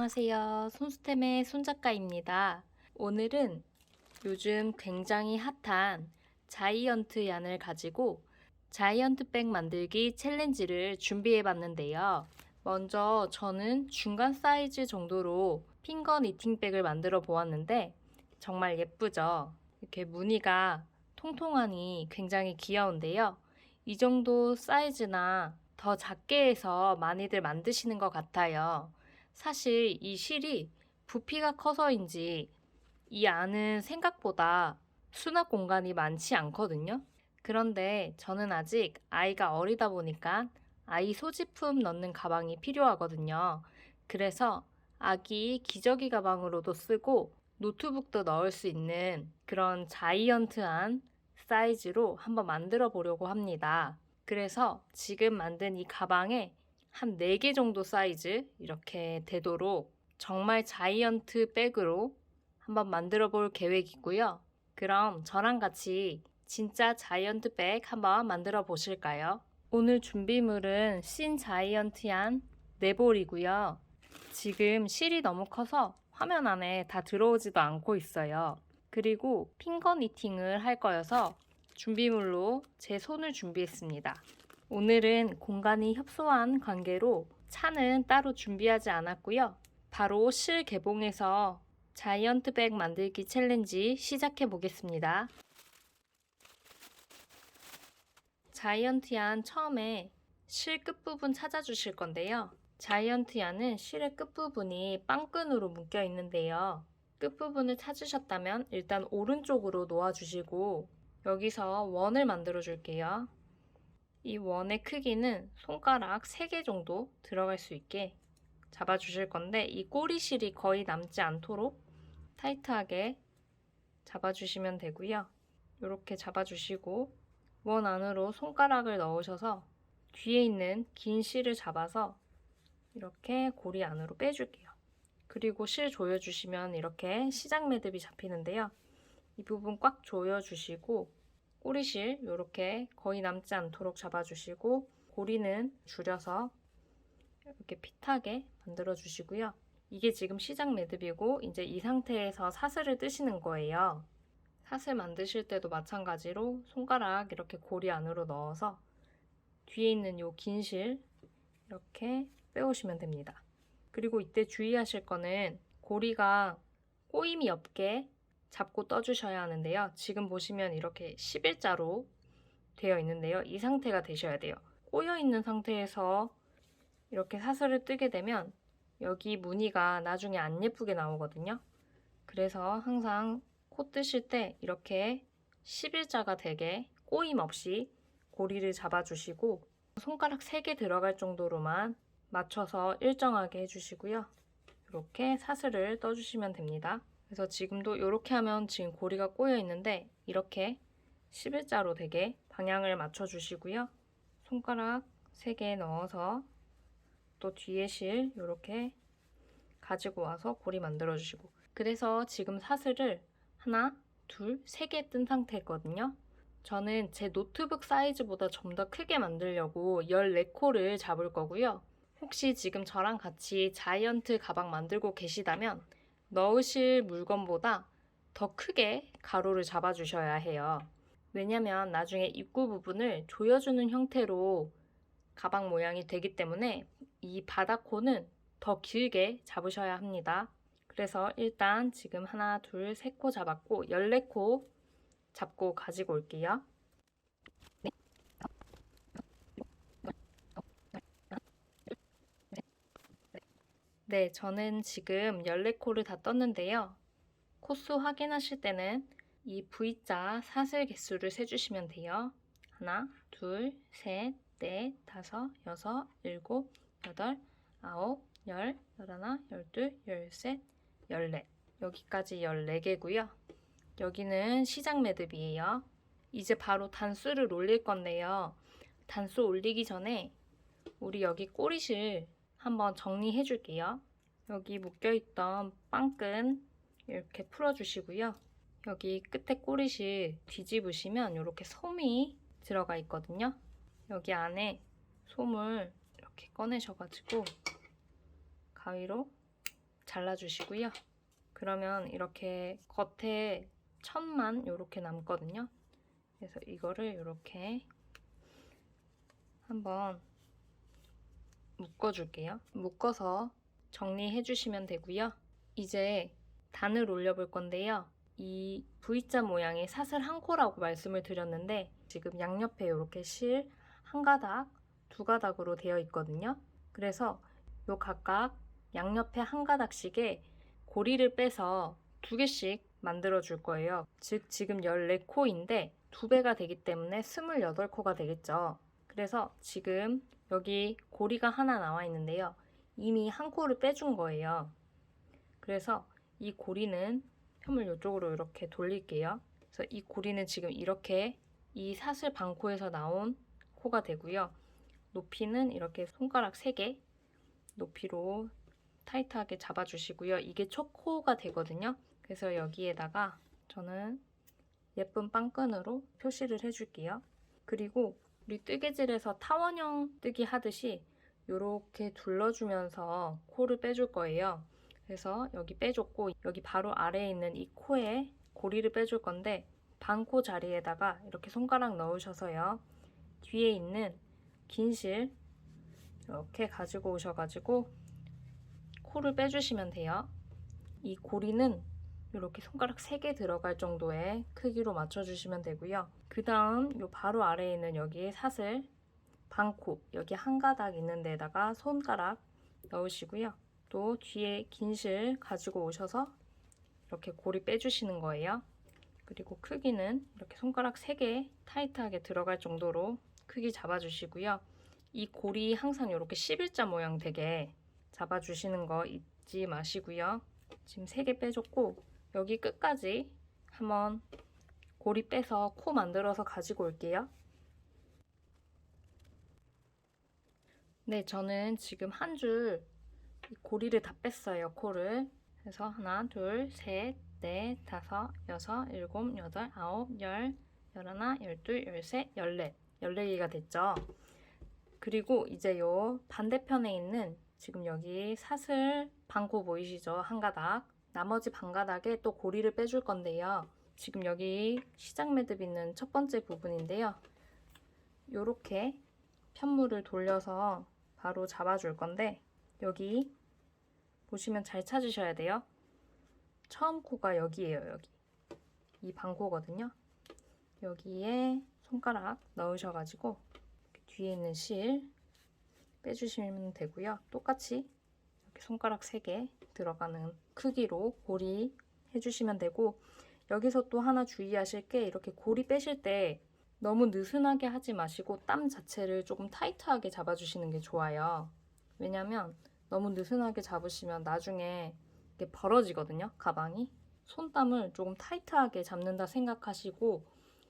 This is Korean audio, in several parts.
안녕하세요. 손수템의 손작가입니다. 오늘은 요즘 굉장히 핫한 자이언트 얀을 가지고 자이언트백 만들기 챌린지를 준비해 봤는데요. 먼저 저는 중간 사이즈 정도로 핑거 니팅백을 만들어 보았는데 정말 예쁘죠? 이렇게 무늬가 통통하니 굉장히 귀여운데요. 이 정도 사이즈나 더 작게 해서 많이들 만드시는 것 같아요. 사실 이 실이 부피가 커서인지 이 안은 생각보다 수납 공간이 많지 않거든요. 그런데 저는 아직 아이가 어리다 보니까 아이 소지품 넣는 가방이 필요하거든요. 그래서 아기 기저귀 가방으로도 쓰고 노트북도 넣을 수 있는 그런 자이언트한 사이즈로 한번 만들어 보려고 합니다. 그래서 지금 만든 이 가방에 한 4개 정도 사이즈 이렇게 되도록 정말 자이언트 백으로 한번 만들어 볼 계획이고요. 그럼 저랑 같이 진짜 자이언트 백 한번 만들어 보실까요? 오늘 준비물은 신 자이언트한 4볼이고요. 지금 실이 너무 커서 화면 안에 다 들어오지도 않고 있어요. 그리고 핑거 니팅을 할 거여서 준비물로 제 손을 준비했습니다. 오늘은 공간이 협소한 관계로 차는 따로 준비하지 않았고요. 바로 실 개봉해서 자이언트 백 만들기 챌린지 시작해 보겠습니다. 자이언트 얀 처음에 실 끝부분 찾아주실 건데요. 자이언트 얀은 실의 끝부분이 빵끈으로 묶여 있는데요. 끝부분을 찾으셨다면 일단 오른쪽으로 놓아주시고 여기서 원을 만들어 줄게요. 이 원의 크기는 손가락 3개 정도 들어갈 수 있게 잡아주실 건데 이 꼬리실이 거의 남지 않도록 타이트하게 잡아주시면 되고요. 이렇게 잡아주시고 원 안으로 손가락을 넣으셔서 뒤에 있는 긴 실을 잡아서 이렇게 고리 안으로 빼줄게요. 그리고 실 조여주시면 이렇게 시작 매듭이 잡히는데요. 이 부분 꽉 조여주시고 꼬리실 이렇게 거의 남지 않도록 잡아주시고 고리는 줄여서 이렇게 핏하게 만들어 주시고요. 이게 지금 시작 매듭이고 이제 이 상태에서 사슬을 뜨시는 거예요. 사슬 만드실 때도 마찬가지로 손가락 이렇게 고리 안으로 넣어서 뒤에 있는 요 긴 실 이렇게 빼오시면 됩니다. 그리고 이때 주의하실 거는 고리가 꼬임이 없게 잡고 떠주셔야 하는데요. 지금 보시면 이렇게 11자로 되어 있는데요. 이 상태가 되셔야 돼요. 꼬여 있는 상태에서 이렇게 사슬을 뜨게 되면 여기 무늬가 나중에 안 예쁘게 나오거든요. 그래서 항상 코 뜨실 때 이렇게 11자가 되게 꼬임 없이 고리를 잡아주시고 손가락 3개 들어갈 정도로만 맞춰서 일정하게 해주시고요. 이렇게 사슬을 떠주시면 됩니다. 그래서 지금도 이렇게 하면 지금 고리가 꼬여 있는데 이렇게 11자로 되게 방향을 맞춰주시고요. 손가락 3개 넣어서 또 뒤에 실 이렇게 가지고 와서 고리 만들어 주시고 그래서 지금 사슬을 하나, 둘, 3개 뜬 상태거든요. 저는 제 노트북 사이즈보다 좀 더 크게 만들려고 14코를 잡을 거고요. 혹시 지금 저랑 같이 자이언트 가방 만들고 계시다면 넣으실 물건보다 더 크게 가로를 잡아주셔야 해요. 왜냐면 나중에 입구 부분을 조여주는 형태로 가방 모양이 되기 때문에 이 바닥코는 더 길게 잡으셔야 합니다. 그래서 일단 지금 하나, 둘, 3코 잡았고 14코 잡고 가지고 올게요. 네, 저는 지금 14코를 다 떴는데요. 코수 확인하실 때는 이 V자 사슬 개수를 세주시면 돼요. 하나, 둘, 셋, 넷, 다섯, 여섯, 일곱, 여덟, 아홉, 열, 열하나, 열둘, 열셋, 열넷. 여기까지 14개고요. 여기는 시작 매듭이에요. 이제 바로 단수를 올릴 건데요. 단수 올리기 전에 우리 여기 꼬리실 한번 정리해 줄게요. 여기 묶여있던 빵끈 이렇게 풀어주시고요. 여기 끝에 꼬리실 뒤집으시면 이렇게 솜이 들어가 있거든요. 여기 안에 솜을 이렇게 꺼내셔가지고 가위로 잘라주시고요. 그러면 이렇게 겉에 천만 이렇게 남거든요. 그래서 이거를 이렇게 한번 묶어줄게요. 묶어서 정리해 주시면 되고요. 이제 단을 올려볼 건데요. 이 V자 모양의 사슬 한 코라고 말씀을 드렸는데 지금 양옆에 이렇게 실 한 가닥, 두 가닥으로 되어 있거든요. 그래서 요 각각 양옆에 한 가닥씩에 고리를 빼서 두 개씩 만들어 줄 거예요. 즉 지금 14코인데 2배가 되기 때문에 28코가 되겠죠. 그래서 지금 여기 고리가 하나 나와 있는데요. 이미 한 코를 빼준 거예요. 그래서 이 고리는 편물 이쪽으로 이렇게 돌릴게요. 그래서 이 고리는 지금 이렇게 이 사슬 반코에서 나온 코가 되고요. 높이는 이렇게 손가락 3개 높이로 타이트하게 잡아주시고요. 이게 첫 코가 되거든요. 그래서 여기에다가 저는 예쁜 빵끈으로 표시를 해줄게요. 그리고 우리 뜨개질에서 타원형 뜨기 하듯이 이렇게 둘러주면서 코를 빼줄 거예요. 그래서 여기 빼줬고 여기 바로 아래에 있는 이 코에 고리를 빼줄 건데 반코 자리에다가 이렇게 손가락 넣으셔서요. 뒤에 있는 긴 실 이렇게 가지고 오셔가지고 코를 빼주시면 돼요. 이 고리는 이렇게 손가락 3개 들어갈 정도의 크기로 맞춰주시면 되고요. 그 다음 요 바로 아래에 있는 여기 사슬 반코 여기 한 가닥 있는 데다가 손가락 넣으시고요. 또 뒤에 긴 실 가지고 오셔서 이렇게 고리 빼주시는 거예요. 그리고 크기는 이렇게 손가락 3개 타이트하게 들어갈 정도로 크기 잡아주시고요. 이 고리 항상 이렇게 11자 모양 되게 잡아주시는 거 잊지 마시고요. 지금 3개 빼줬고 여기 끝까지 한번 고리 빼서 코 만들어서 가지고 올게요. 네, 저는 지금 한 줄 고리를 다 뺐어요. 코를. 그래서 하나, 둘, 셋, 넷, 다섯, 여섯, 일곱, 여덟, 아홉, 열, 열하나, 열둘, 열셋, 열넷. 14개가 됐죠. 그리고 이제 요 반대편에 있는 지금 여기 사슬 반코 보이시죠? 한 가닥. 나머지 반 가닥에 또 고리를 빼줄 건데요. 지금 여기 시작 매듭 있는 첫 번째 부분인데요. 요렇게 편물을 돌려서 바로 잡아줄 건데 여기 보시면 잘 찾으셔야 돼요. 처음 코가 여기예요. 여기. 이 반코거든요. 여기에 손가락 넣으셔가지고 뒤에 있는 실 빼주시면 되고요. 똑같이 이렇게 손가락 3개 들어가는 크기로 고리 해주시면 되고 여기서 또 하나 주의하실 게 이렇게 고리 빼실 때 너무 느슨하게 하지 마시고 땀 자체를 조금 타이트하게 잡아주시는 게 좋아요. 왜냐면 너무 느슨하게 잡으시면 나중에 이게 벌어지거든요. 가방이. 손땀을 조금 타이트하게 잡는다 생각하시고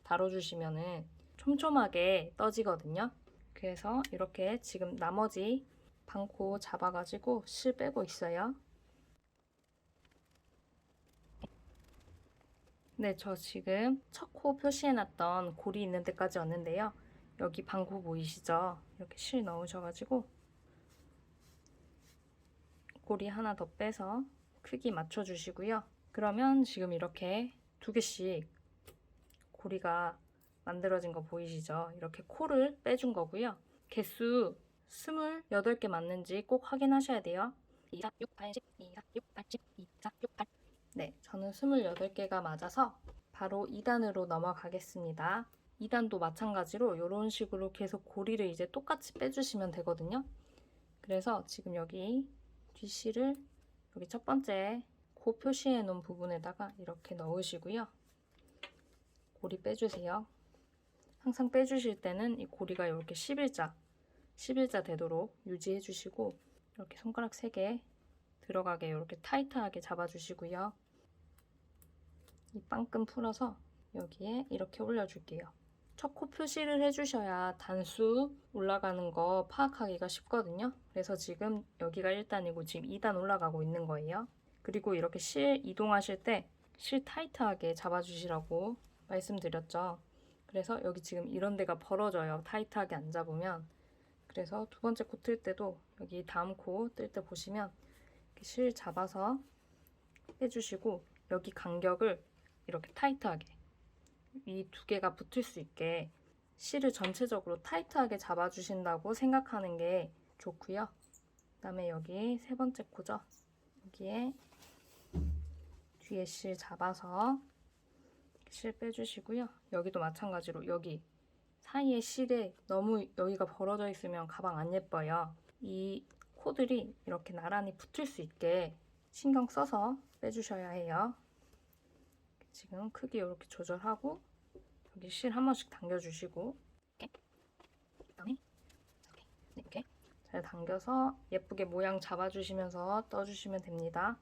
다뤄주시면은 촘촘하게 떠지거든요. 그래서 이렇게 지금 나머지 반코 잡아가지고 실 빼고 있어요. 네, 저 지금 첫 코 표시해놨던 고리 있는 데까지 왔는데요. 여기 반코 보이시죠? 이렇게 실 넣으셔가지고 고리 하나 더 빼서 크기 맞춰주시고요. 그러면 지금 이렇게 2개씩 고리가 만들어진 거 보이시죠? 이렇게 코를 빼준 거고요. 개수 28개 맞는지 꼭 확인하셔야 돼요. 2, 4, 6, 8, 10, 2, 4, 6, 8, 10, 2, 4, 6, 8. 네, 저는 28개가 맞아서 바로 2단으로 넘어가겠습니다. 2단도 마찬가지로 이런 식으로 계속 고리를 이제 똑같이 빼주시면 되거든요. 그래서 지금 여기 뒷실을 여기 첫 번째 코 표시해 놓은 부분에다가 이렇게 넣으시고요. 고리 빼주세요. 항상 빼주실 때는 이 고리가 이렇게 11자 되도록 유지해 주시고 이렇게 손가락 3개 들어가게 이렇게 타이트하게 잡아주시고요. 이 빵끈 풀어서 여기에 이렇게 올려줄게요. 첫 코 표시를 해주셔야 단수 올라가는 거 파악하기가 쉽거든요. 그래서 지금 여기가 1단이고 지금 2단 올라가고 있는 거예요. 그리고 이렇게 실 이동하실 때 실 타이트하게 잡아주시라고 말씀드렸죠. 그래서 여기 지금 이런 데가 벌어져요. 타이트하게 안 잡으면. 그래서 두 번째 코 뜰 때도 여기 다음 코 뜰 때 보시면 실 잡아서 빼주시고 여기 간격을 이렇게 타이트하게 이 두 개가 붙을 수 있게 실을 전체적으로 타이트하게 잡아주신다고 생각하는 게 좋고요. 그 다음에 여기 세 번째 코죠. 여기에 뒤에 실 잡아서 실 빼주시고요. 여기도 마찬가지로 여기 사이에 실에 너무 여기가 벌어져 있으면 가방 안 예뻐요. 이 코들이 이렇게 나란히 붙을 수 있게 신경 써서 빼주셔야 해요. 지금 크기 이렇게 조절하고 여기 실 한 번씩 당겨주시고 그다음에 이렇게 잘 당겨서 예쁘게 모양 잡아주시면서 떠주시면 됩니다.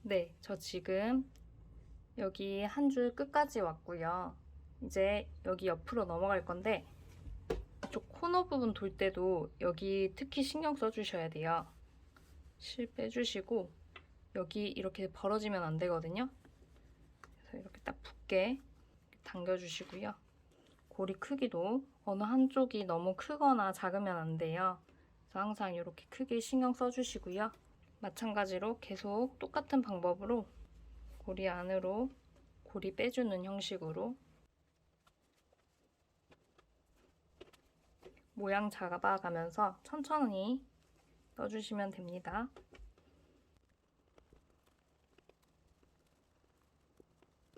네, 저 지금 여기 한 줄 끝까지 왔고요. 이제 여기 옆으로 넘어갈 건데 이쪽 코너 부분 돌 때도 여기 특히 신경 써주셔야 돼요. 실 빼주시고 여기 이렇게 벌어지면 안 되거든요. 그래서 이렇게 딱 붙게 당겨주시고요. 고리 크기도 어느 한쪽이 너무 크거나 작으면 안 돼요. 그래서 항상 이렇게 크게 신경 써주시고요. 마찬가지로 계속 똑같은 방법으로 고리 안으로 고리 빼주는 형식으로 모양 잡아가면서 천천히 떠주시면 됩니다.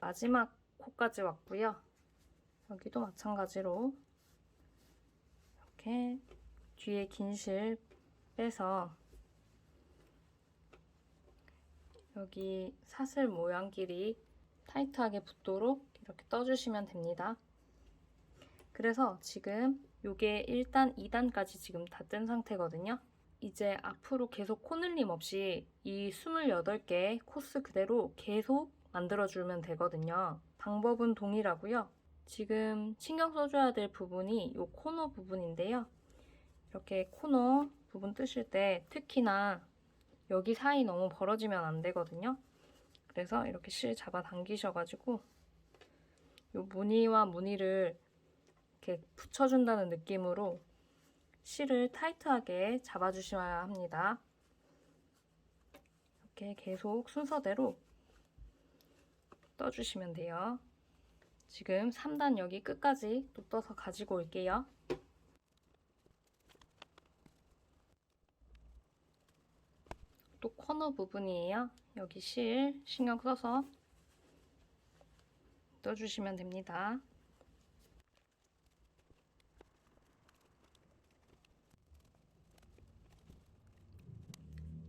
마지막 코까지 왔고요. 여기도 마찬가지로 이렇게 뒤에 긴 실 빼서 여기 사슬 모양끼리 타이트하게 붙도록 이렇게 떠주시면 됩니다. 그래서 지금 요게 1단, 2단까지 지금 다 뜬 상태거든요. 이제 앞으로 계속 코늘림 없이 이 28개 코스 그대로 계속 만들어주면 되거든요. 방법은 동일하고요. 지금 신경 써줘야 될 부분이 이 코너 부분인데요. 이렇게 코너 부분 뜨실 때 특히나 여기 사이 너무 벌어지면 안 되거든요. 그래서 이렇게 실 잡아 당기셔가지고 이 무늬와 무늬를 이렇게 붙여준다는 느낌으로 실을 타이트하게 잡아주셔야 합니다. 이렇게 계속 순서대로 떠주시면 돼요. 지금 3단 여기 끝까지 또 떠서 가지고 올게요. 또 코너 부분이에요. 여기 실 신경 써서 떠주시면 됩니다.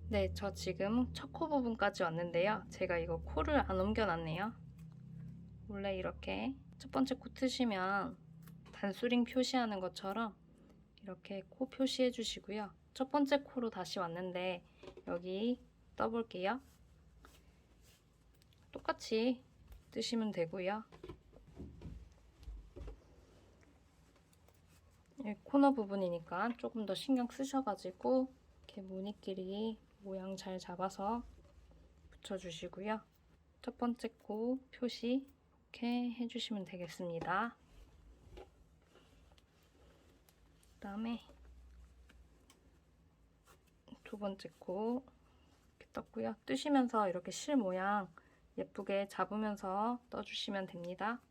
네, 저 지금 첫 코 부분까지 왔는데요. 제가 이거 코를 안 옮겨놨네요. 원래 이렇게 첫 번째 코 트시면 단수링 표시하는 것처럼 이렇게 코 표시해 주시고요. 첫 번째 코로 다시 왔는데 여기 떠볼게요. 똑같이 뜨시면 되고요. 코너 부분이니까 조금 더 신경 쓰셔가지고 이렇게 무늬끼리 모양 잘 잡아서 붙여주시고요. 첫 번째 코 표시 이렇게 해주시면 되겠습니다. 그 다음에 두 번째 코 이렇게 떴고요. 뜨시면서 이렇게 실 모양 예쁘게 잡으면서 떠주시면 됩니다.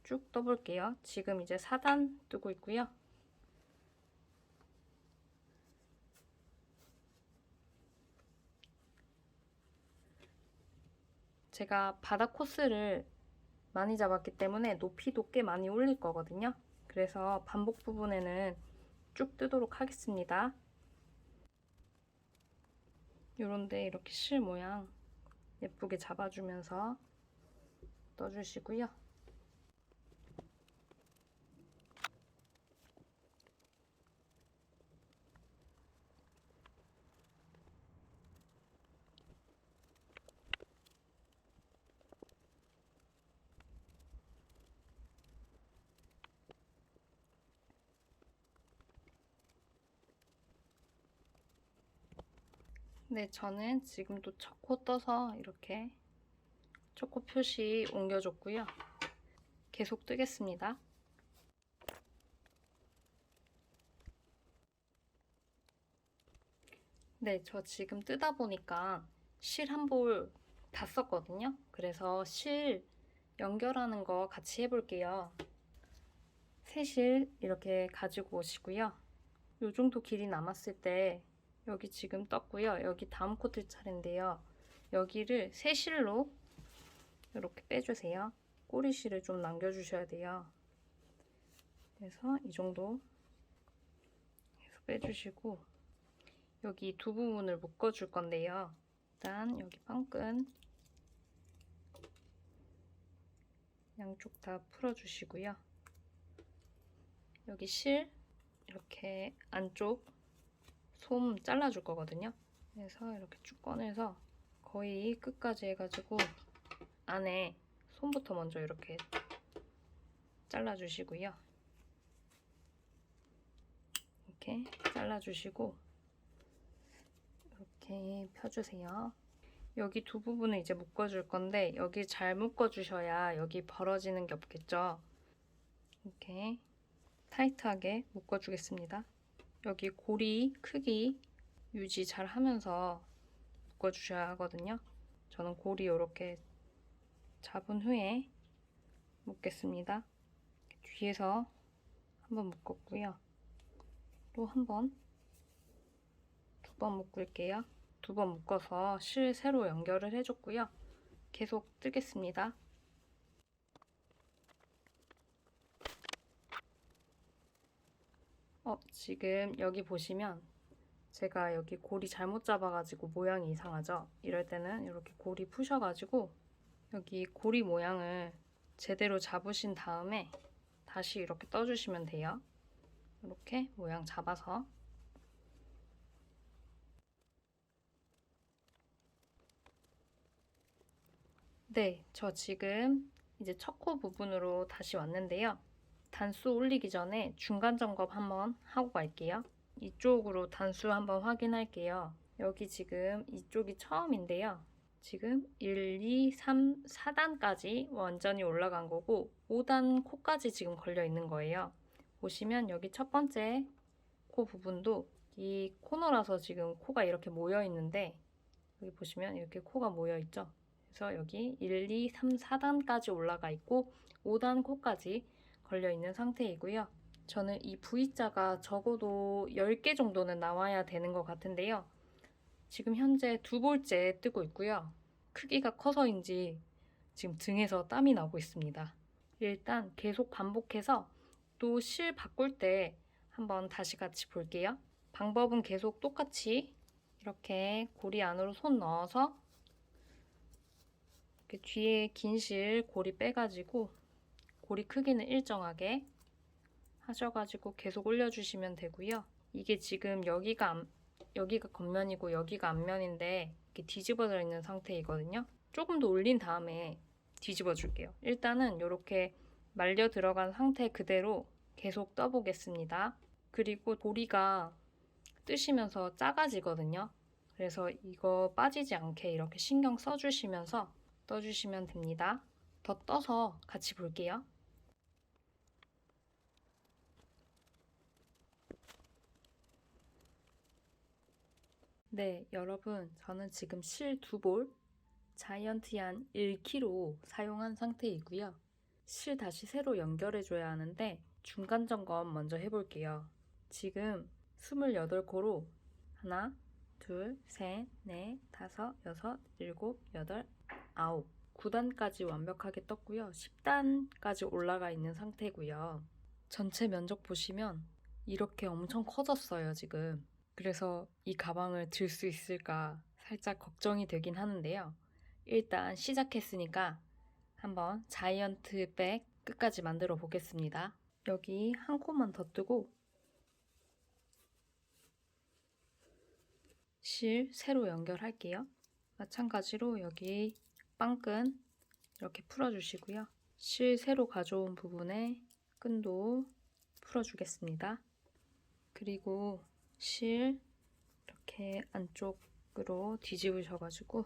쭉 떠볼게요. 지금 이제 4단 뜨고 있고요. 제가 바닥 코스를 많이 잡았기 때문에 높이도 꽤 많이 올릴 거거든요. 그래서 반복 부분에는 쭉 뜨도록 하겠습니다. 요런데 이렇게 실 모양 예쁘게 잡아주면서 떠주시고요. 네, 저는 지금도 첫 코 떠서 이렇게 초코 표시 옮겨줬고요. 계속 뜨겠습니다. 네, 저 지금 뜨다 보니까 실 한 볼 다 썼거든요. 그래서 실 연결하는 거 같이 해볼게요. 새 실 이렇게 가지고 오시고요. 요 정도 길이 남았을 때 여기 지금 떴고요. 여기 다음 코트 차례인데요. 여기를 새 실로 이렇게 빼주세요. 꼬리실을 좀 남겨주셔야 돼요. 그래서 이 정도 해서 빼주시고 여기 두 부분을 묶어줄 건데요. 일단 여기 빵끈 양쪽 다 풀어주시고요. 여기 실 이렇게 안쪽 솜 잘라줄 거거든요. 그래서 이렇게 쭉 꺼내서 거의 끝까지 해가지고 안에 솜부터 먼저 이렇게 잘라주시고요. 이렇게 잘라주시고 이렇게 펴주세요. 여기 두 부분을 이제 묶어줄 건데 여기 잘 묶어주셔야 여기 벌어지는 게 없겠죠. 이렇게 타이트하게 묶어주겠습니다. 여기 고리 크기 유지 잘 하면서 묶어주셔야 하거든요. 저는 고리 이렇게 잡은 후에 묶겠습니다. 뒤에서 한번 묶었고요. 또 한 번, 두 번 묶을게요. 두 번 묶어서 실 세로 연결을 해줬고요. 계속 뜨겠습니다. 지금 여기 보시면 제가 여기 고리 잘못 잡아가지고 모양이 이상하죠? 이럴 때는 이렇게 고리 푸셔가지고 여기 고리 모양을 제대로 잡으신 다음에 다시 이렇게 떠주시면 돼요. 이렇게 모양 잡아서 네, 저 지금 이제 첫 코 부분으로 다시 왔는데요. 단수 올리기 전에 중간 점검 한번 하고 갈게요. 이쪽으로 단수 한번 확인할게요. 여기 지금 이쪽이 처음인데요. 지금 1, 2, 3, 4단까지 완전히 올라간 거고 5단 코까지 지금 걸려 있는 거예요. 보시면 여기 첫 번째 코 부분도 이 코너라서 지금 코가 이렇게 모여 있는데 여기 보시면 이렇게 코가 모여 있죠. 그래서 여기 1, 2, 3, 4단까지 올라가 있고 5단 코까지 걸려 있는 상태이고요. 저는 이 V자가 적어도 10개 정도는 나와야 되는 것 같은데요. 지금 현재 두 볼째 뜨고 있고요. 크기가 커서인지 지금 등에서 땀이 나고 있습니다. 일단 계속 반복해서 또 실 바꿀 때 한번 다시 같이 볼게요. 방법은 계속 똑같이 이렇게 고리 안으로 손 넣어서 이렇게 뒤에 긴 실 고리 빼가지고 고리 크기는 일정하게 하셔가지고 계속 올려주시면 되고요. 이게 지금 여기가 겉면이고 여기가 앞면인데 이렇게 뒤집어져 있는 상태이거든요. 조금 더 올린 다음에 뒤집어 줄게요. 일단은 이렇게 말려 들어간 상태 그대로 계속 떠보겠습니다. 그리고 고리가 뜨시면서 작아지거든요. 그래서 이거 빠지지 않게 이렇게 신경 써주시면서 떠주시면 됩니다. 더 떠서 같이 볼게요. 네, 여러분, 저는 지금 실 2볼 자이언티한 1kg 사용한 상태이고요. 실 다시 새로 연결해줘야 하는데 중간 점검 먼저 해볼게요. 지금 28코로 하나, 둘, 셋, 넷, 다섯, 여섯, 일곱, 여덟, 아홉 9단까지 완벽하게 떴고요. 10단까지 올라가 있는 상태고요. 전체 면적 보시면 이렇게 엄청 커졌어요, 지금. 그래서 이 가방을 들 수 있을까 살짝 걱정이 되긴 하는데요. 일단 시작했으니까 한번 자이언트 백 끝까지 만들어 보겠습니다. 여기 한 코 더 뜨고 실 세로 연결할게요. 마찬가지로 여기 빵끈 이렇게 풀어주시고요. 실 세로 가져온 부분에 끈도 풀어주겠습니다. 그리고 실 이렇게 안쪽으로 뒤집으셔가지고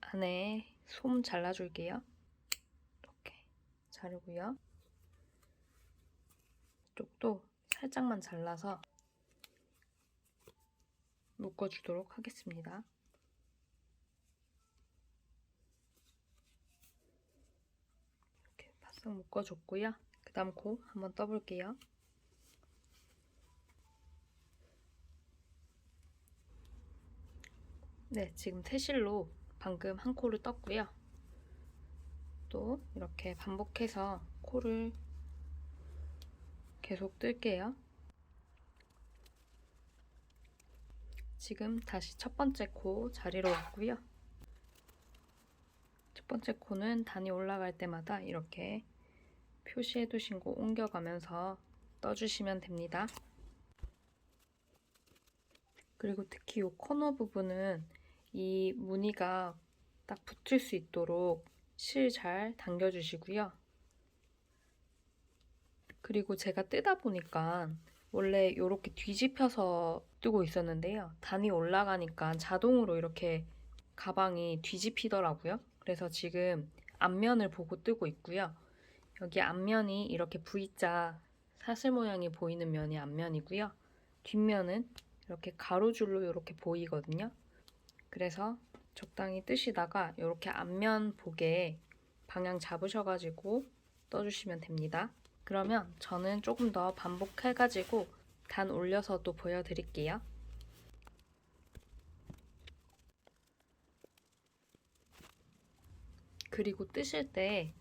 안에 솜 잘라줄게요. 이렇게 자르고요. 이쪽도 살짝만 잘라서 묶어주도록 하겠습니다. 이렇게 바싹 묶어줬고요. 그 다음 코 한번 떠볼게요. 네, 지금 태실로 방금 한 코를 떴고요. 또 이렇게 반복해서 코를 계속 뜰게요. 지금 다시 첫 번째 코 자리로 왔고요. 첫 번째 코는 단이 올라갈 때마다 이렇게 표시해 두신 곳 옮겨가면서 떠주시면 됩니다. 그리고 특히 이 코너 부분은 이 무늬가 딱 붙을 수 있도록 실 잘 당겨주시고요. 그리고 제가 뜨다 보니까 원래 이렇게 뒤집혀서 뜨고 있었는데요. 단이 올라가니까 자동으로 이렇게 가방이 뒤집히더라고요. 그래서 지금 앞면을 보고 뜨고 있고요. 여기 앞면이 이렇게 V자 사슬 모양이 보이는 면이 앞면이고요. 뒷면은 이렇게 가로줄로 이렇게 보이거든요. 그래서 적당히 뜨시다가 이렇게 앞면 보게 방향 잡으셔가지고 떠주시면 됩니다. 그러면 저는 조금 더 반복해가지고 단 올려서도 보여드릴게요. 그리고 뜨실 때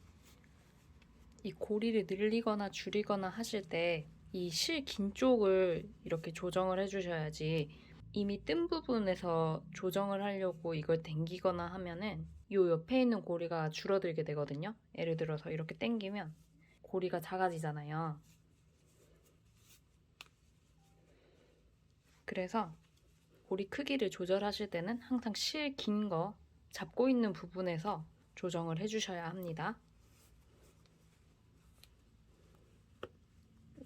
이 고리를 늘리거나 줄이거나 하실 때 이 실 긴 쪽을 이렇게 조정을 해주셔야지 이미 뜬 부분에서 조정을 하려고 이걸 당기거나 하면은 이 옆에 있는 고리가 줄어들게 되거든요. 예를 들어서 이렇게 당기면 고리가 작아지잖아요. 그래서 고리 크기를 조절하실 때는 항상 실 긴 거 잡고 있는 부분에서 조정을 해주셔야 합니다.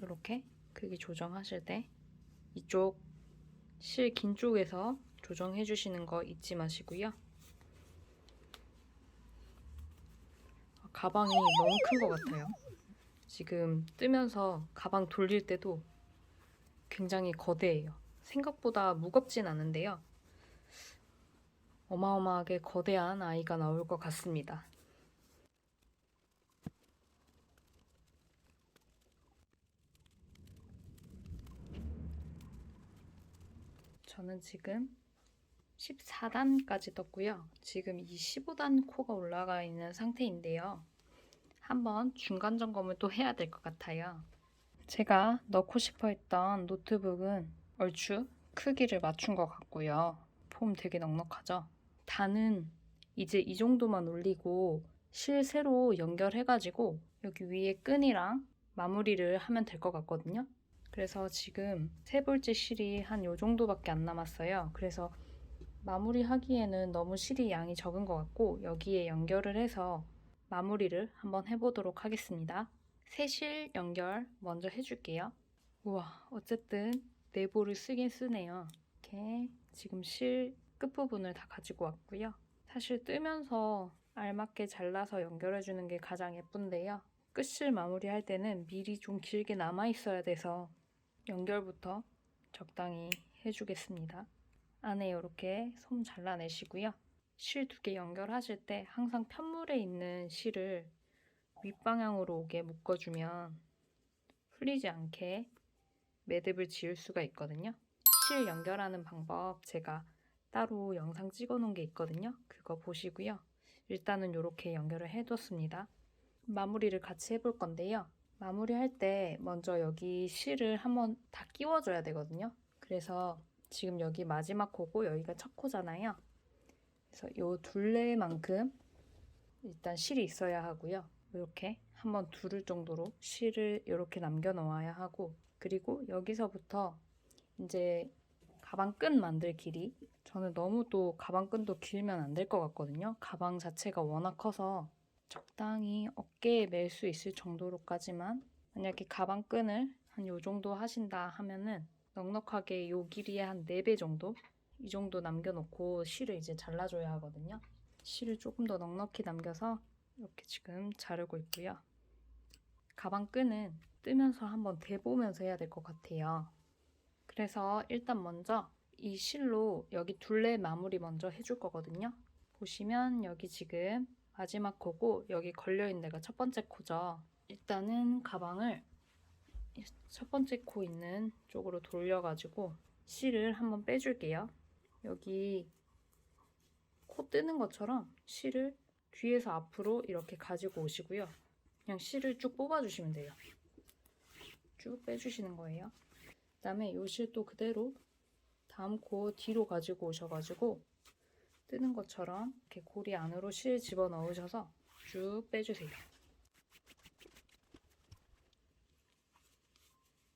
이렇게 크기 조정하실 때 이쪽 실 긴 쪽에서 조정해 주시는 거 잊지 마시고요. 가방이 너무 큰 것 같아요. 지금 뜨면서 가방 돌릴 때도 굉장히 거대해요. 생각보다 무겁진 않은데요. 어마어마하게 거대한 아이가 나올 것 같습니다. 저는 지금 14단까지 떴고요. 지금 이 15단 코가 올라가 있는 상태인데요. 한번 중간 점검을 또 해야 될 것 같아요. 제가 넣고 싶어 했던 노트북은 얼추 크기를 맞춘 것 같고요. 폼 되게 넉넉하죠? 단은 이제 이 정도만 올리고 실 세로 연결해가지고 여기 위에 끈이랑 마무리를 하면 될 것 같거든요. 그래서 지금 세 볼째 실이 한 요 정도밖에 안 남았어요. 그래서 마무리하기에는 너무 실이 양이 적은 것 같고 여기에 연결을 해서 마무리를 한번 해보도록 하겠습니다. 새 실 연결 먼저 해줄게요. 우와, 어쨌든 네모를 쓰긴 쓰네요. 이렇게 지금 실 끝부분을 다 가지고 왔고요. 사실 뜨면서 알맞게 잘라서 연결해주는 게 가장 예쁜데요. 끝실 마무리할 때는 미리 좀 길게 남아있어야 돼서 연결부터 적당히 해주겠습니다. 안에 이렇게 솜 잘라내시고요. 실 2개 연결하실 때 항상 편물에 있는 실을 윗방향으로 오게 묶어주면 풀리지 않게 매듭을 지을 수가 있거든요. 실 연결하는 방법 제가 따로 영상 찍어 놓은 게 있거든요. 그거 보시고요. 일단은 이렇게 연결을 해뒀습니다. 마무리를 같이 해볼 건데요. 마무리할 때 먼저 여기 실을 한번 다 끼워줘야 되거든요. 그래서 지금 여기 마지막 코고 여기가 첫 코잖아요. 그래서 이 둘레만큼 일단 실이 있어야 하고요. 이렇게 한번 두를 정도로 실을 이렇게 남겨 놓아야 하고, 그리고 여기서부터 이제 가방끈 만들 길이, 저는 너무 또 가방끈도 길면 안 될 것 같거든요. 가방 자체가 워낙 커서 적당히 어깨에 멜 수 있을 정도로까지만, 만약에 가방끈을 한 요 정도 하신다 하면은 넉넉하게 요 길이의 한 4배 정도? 이 정도 남겨놓고 실을 이제 잘라줘야 하거든요. 실을 조금 더 넉넉히 남겨서 이렇게 지금 자르고 있고요. 가방 끈은 뜨면서 한번 대보면서 해야 될 것 같아요. 그래서 일단 먼저 이 실로 여기 둘레 마무리 먼저 해줄 거거든요. 보시면 여기 지금 마지막 코고 여기 걸려있는 데가 첫 번째 코죠. 일단은 가방을 첫 번째 코 있는 쪽으로 돌려가지고 실을 한번 빼줄게요. 여기 코 뜨는 것처럼 실을 뒤에서 앞으로 이렇게 가지고 오시고요. 그냥 실을 쭉 뽑아주시면 돼요. 쭉 빼주시는 거예요. 그 다음에 이 실 또 그대로 다음 코 뒤로 가지고 오셔가지고 뜨는 것처럼 이렇게 고리 안으로 실 집어넣으셔서 쭉 빼주세요.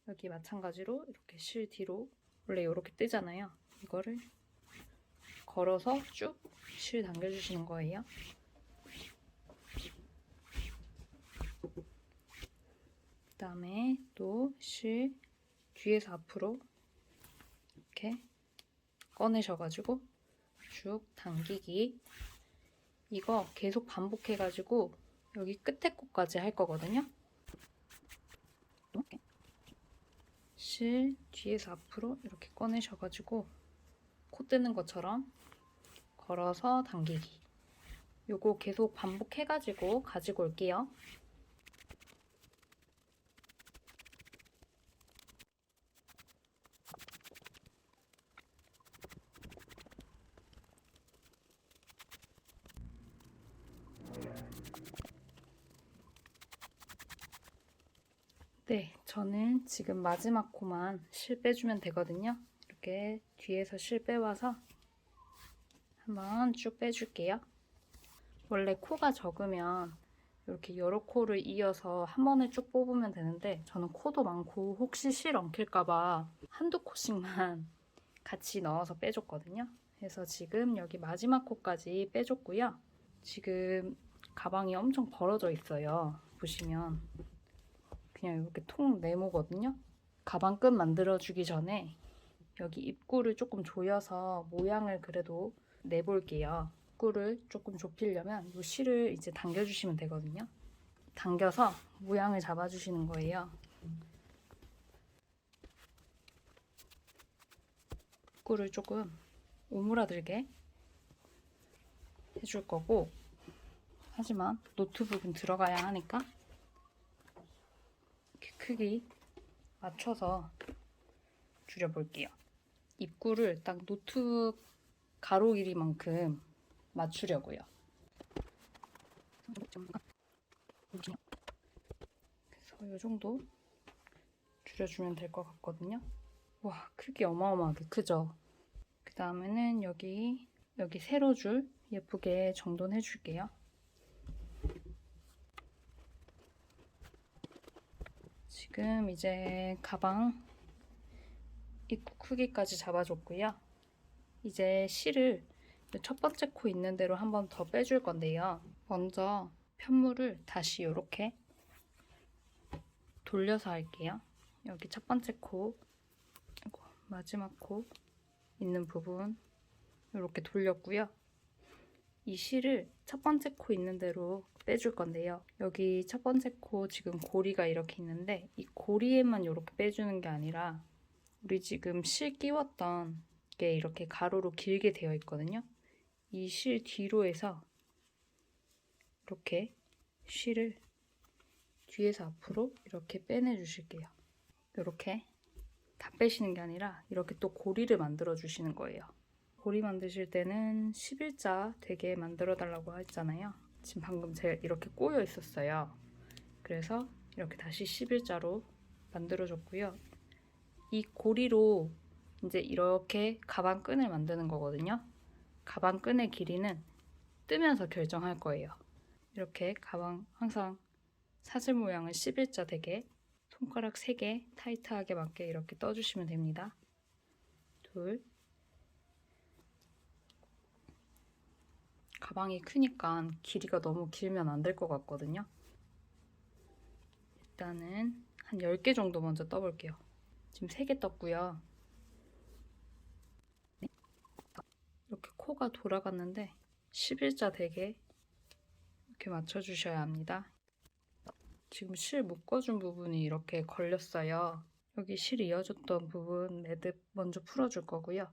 여기 마찬가지로 이렇게 실 뒤로 원래 이렇게 뜨잖아요. 이거를 걸어서 쭉 실 당겨주시는 거예요. 그 다음에 또 실 뒤에서 앞으로 이렇게 꺼내셔가지고 쭉 당기기. 이거 계속 반복해가지고 여기 끝에 코까지 할 거거든요. 실 뒤에서 앞으로 이렇게 꺼내셔가지고 코 뜨는 것처럼 걸어서 당기기. 요거 계속 반복해가지고 가지고 올게요. 네, 저는 지금 마지막 코만 실 빼주면 되거든요. 이렇게 뒤에서 실 빼와서 한번 쭉 빼줄게요. 원래 코가 적으면 이렇게 여러 코를 이어서 한 번에 쭉 뽑으면 되는데 저는 코도 많고 혹시 실 엉킬까봐 한두 코씩만 같이 넣어서 빼줬거든요. 그래서 지금 여기 마지막 코까지 빼줬고요. 지금 가방이 엄청 벌어져 있어요. 보시면 그냥 이렇게 통 네모거든요. 가방 끈 만들어주기 전에 여기 입구를 조금 조여서 모양을 그래도 내볼게요. 입구를 조금 좁히려면 이 실을 이제 당겨주시면 되거든요. 당겨서 모양을 잡아주시는 거예요. 입구를 조금 오므라들게 해줄 거고, 하지만 노트 부분 들어가야 하니까 이렇게 크기 맞춰서 줄여볼게요. 입구를 딱 노트 가로 길이만큼 맞추려고요. 그래서 이 정도 줄여주면 될 것 같거든요. 와, 크기 어마어마하게 크죠? 그 다음에는 여기 세로줄 예쁘게 정돈해 줄게요. 지금 이제 가방 입구 크기까지 잡아줬고요. 이제 실을 첫 번째 코 있는 대로 한 번 더 빼줄 건데요. 먼저 편물을 다시 이렇게 돌려서 할게요. 여기 첫 번째 코, 마지막 코 있는 부분 이렇게 돌렸고요. 이 실을 첫 번째 코 있는 대로 빼줄 건데요. 여기 첫 번째 코 지금 고리가 이렇게 있는데 이 고리에만 이렇게 빼주는 게 아니라 우리 지금 실 끼웠던 게 이렇게 가로로 길게 되어 있거든요. 이 실 뒤로 해서 이렇게 실을 뒤에서 앞으로 이렇게 빼내 주실게요. 이렇게 다 빼시는 게 아니라 이렇게 또 고리를 만들어 주시는 거예요. 고리 만드실 때는 11자 되게 만들어 달라고 했잖아요. 지금 방금 제가 이렇게 꼬여 있었어요. 그래서 이렇게 다시 11자로 만들어 줬고요. 이 고리로 이제 이렇게 가방 끈을 만드는 거거든요. 가방 끈의 길이는 뜨면서 결정할 거예요. 이렇게 가방 항상 사슬 모양을 11자 되게 손가락 3개 타이트하게 맞게 이렇게 떠주시면 됩니다. 둘. 가방이 크니까 길이가 너무 길면 안 될 것 같거든요. 일단은 한 10개 정도 먼저 떠볼게요. 지금 3개 떴고요. 이렇게 코가 돌아갔는데 11자 되게 이렇게 맞춰주셔야 합니다. 지금 실 묶어준 부분이 이렇게 걸렸어요. 여기 실 이어줬던 부분 매듭 먼저 풀어줄 거고요.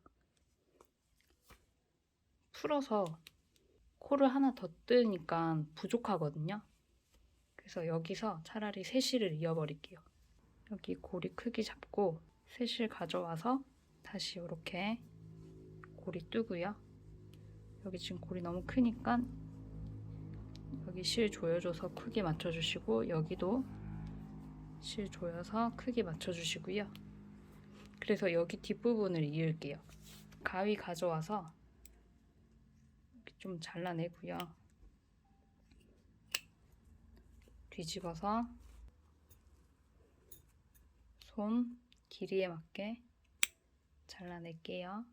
풀어서 코를 하나 더 뜨니까 부족하거든요. 그래서 여기서 차라리 새 실을 이어버릴게요. 여기 고리 크기 잡고 새 실 가져와서 다시 이렇게 고리 뜨고요. 여기 지금 고리 너무 크니까 여기 실 조여줘서 크게 맞춰주시고 여기도 실 조여서 크게 맞춰주시고요. 그래서 여기 뒷부분을 이을게요. 가위 가져와서 이렇게 좀 잘라내고요. 뒤집어서 손 길이에 맞게 잘라낼게요.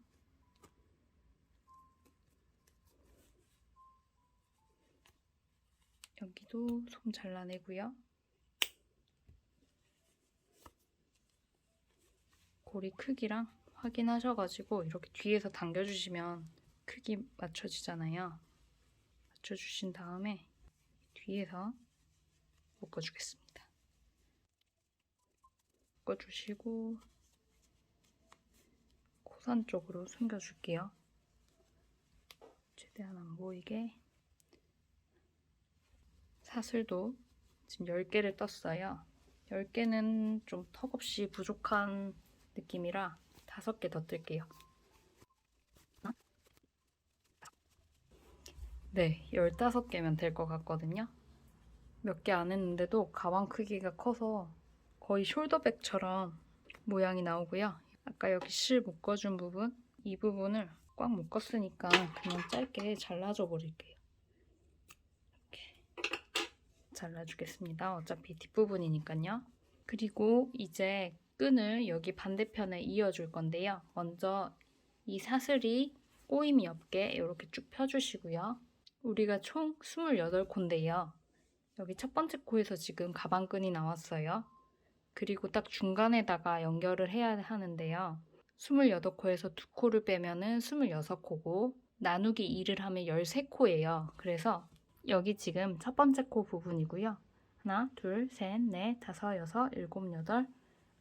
여기도 손 잘라내고요. 고리 크기랑 확인하셔가지고 이렇게 뒤에서 당겨주시면 크기 맞춰지잖아요. 맞춰주신 다음에 뒤에서 묶어주겠습니다. 묶어주시고 코선 쪽으로 숨겨줄게요. 최대한 안 보이게. 사슬도 지금 10개를 떴어요. 10개는 좀 턱없이 부족한 느낌이라 5개 더 뜰게요. 네, 15개면 될 것 같거든요. 몇 개 안 했는데도 가방 크기가 커서 거의 숄더백처럼 모양이 나오고요. 아까 여기 실 묶어준 부분, 이 부분을 꽉 묶었으니까 그냥 짧게 잘라줘 버릴게요. 이렇게 잘라주겠습니다. 어차피 뒷부분이니까요. 그리고 이제 끈을 여기 반대편에 이어줄 건데요. 먼저 이 사슬이 꼬임이 없게 이렇게 쭉 펴주시고요. 우리가 총 28코인데요. 여기 첫 번째 코에서 지금 가방끈이 나왔어요. 그리고 딱 중간에다가 연결을 해야 하는데요. 28코에서 2코를 빼면은 26코고 나누기 2를 하면 13코예요. 그래서 여기 지금 첫 번째 코 부분이고요. 하나, 둘, 셋, 넷, 다섯, 여섯, 일곱, 여덟,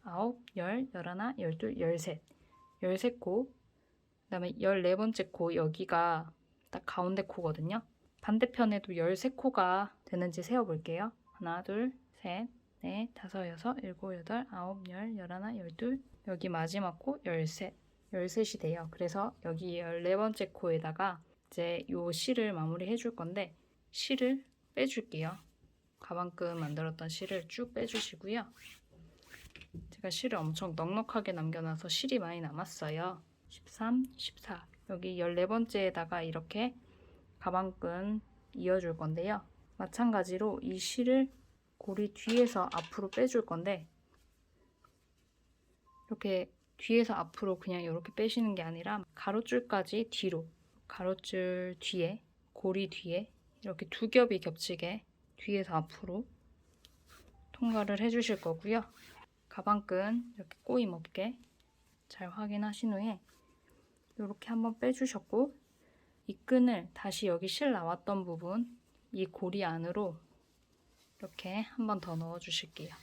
아홉, 열, 열하나, 열둘, 열셋. 13코. 그 다음에 14번째 코 여기가 딱 가운데 코거든요. 반대편에도 13코가 되는지 세어볼게요. 하나, 둘, 셋, 넷, 다섯, 여섯, 일곱, 여덟, 아홉, 열, 열하나, 열둘. 여기 마지막 코 13. 13이 돼요. 그래서 여기 14번째 코에다가 이제 요 실을 마무리 해줄 건데 실을 빼줄게요. 가방끈 만들었던 실을 쭉 빼주시고요. 제가 실을 엄청 넉넉하게 남겨놔서 실이 많이 남았어요. 13, 14. 여기 14번째에다가 이렇게 가방끈 이어줄 건데요. 마찬가지로 이 실을 고리 뒤에서 앞으로 빼줄 건데 이렇게 뒤에서 앞으로 그냥 이렇게 빼시는 게 아니라 가로줄까지 뒤로, 가로줄 뒤에, 고리 뒤에 이렇게 두 겹이 겹치게 뒤에서 앞으로 통과를 해주실 거고요. 가방끈 이렇게 꼬임 없게 잘 확인하신 후에 이렇게 한번 빼주셨고 이 끈을 다시 여기 실 나왔던 부분 이 고리 안으로 이렇게 한번 더 넣어주실게요.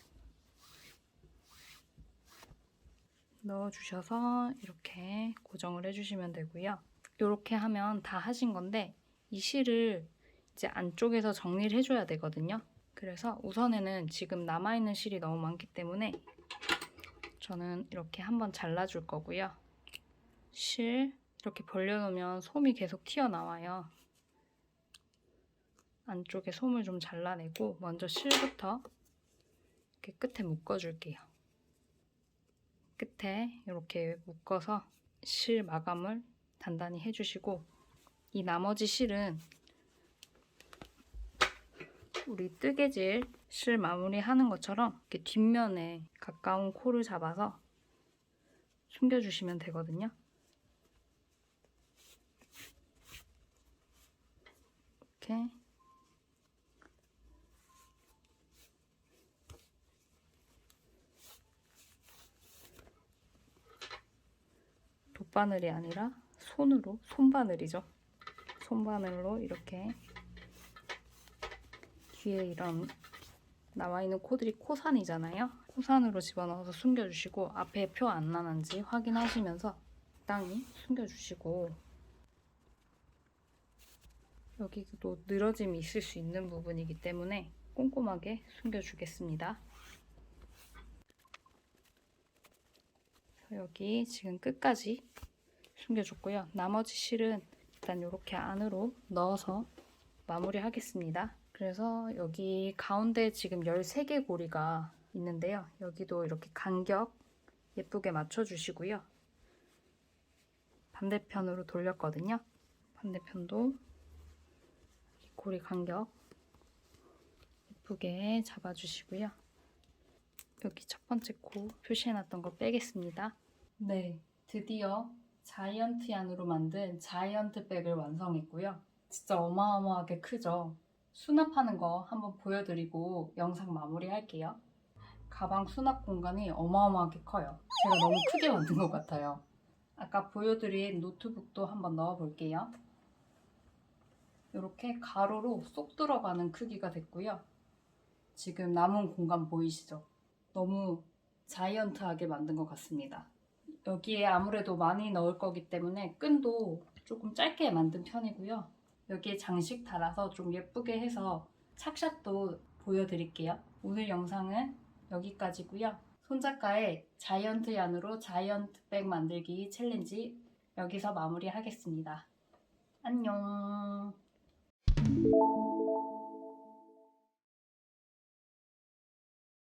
넣어주셔서 이렇게 고정을 해주시면 되고요. 이렇게 하면 다 하신 건데 이 실을 이제 안쪽에서 정리를 해줘야 되거든요. 그래서 우선에는 지금 남아있는 실이 너무 많기 때문에 저는 이렇게 한번 잘라줄 거고요. 실 이렇게 벌려놓으면 솜이 계속 튀어나와요. 안쪽에 솜을 좀 잘라내고 먼저 실부터 이렇게 끝에 묶어줄게요. 끝에 이렇게 묶어서 실 마감을 단단히 해주시고 이 나머지 실은 우리 뜨개질 실 마무리하는 것처럼 이렇게 뒷면에 가까운 코를 잡아서 숨겨주시면 되거든요. 이렇게 돗바늘이 아니라 손바늘이죠. 손바늘로 이렇게 뒤에 이런 나와 있는 코들이 코산이잖아요. 코산으로 집어넣어서 숨겨주시고 앞에 표 안 나는지 확인하시면서 적당히 숨겨주시고, 여기도 늘어짐이 있을 수 있는 부분이기 때문에 꼼꼼하게 숨겨주겠습니다. 여기 지금 끝까지 숨겨줬고요. 나머지 실은 일단 이렇게 안으로 넣어서 마무리하겠습니다. 그래서 여기 가운데 지금 13개 고리가 있는데요. 여기도 이렇게 간격 예쁘게 맞춰주시고요. 반대편으로 돌렸거든요. 반대편도 고리 간격 예쁘게 잡아주시고요. 여기 첫 번째 코 표시해놨던 거 빼겠습니다. 네, 드디어 자이언트 얀으로 만든 자이언트 백을 완성했고요. 진짜 어마어마하게 크죠? 수납하는 거 한번 보여드리고 영상 마무리할게요. 가방 수납 공간이 어마어마하게 커요. 제가 너무 크게 만든 것 같아요. 아까 보여드린 노트북도 한번 넣어볼게요. 이렇게 가로로 쏙 들어가는 크기가 됐고요. 지금 남은 공간 보이시죠? 너무 자이언트하게 만든 것 같습니다. 여기에 아무래도 많이 넣을 거기 때문에 끈도 조금 짧게 만든 편이고요. 여기에 장식 달아서 좀 예쁘게 해서 착샷도 보여드릴게요. 오늘 영상은 여기까지고요. 손작가의 자이언트 얀으로 자이언트 백 만들기 챌린지 여기서 마무리하겠습니다. 안녕.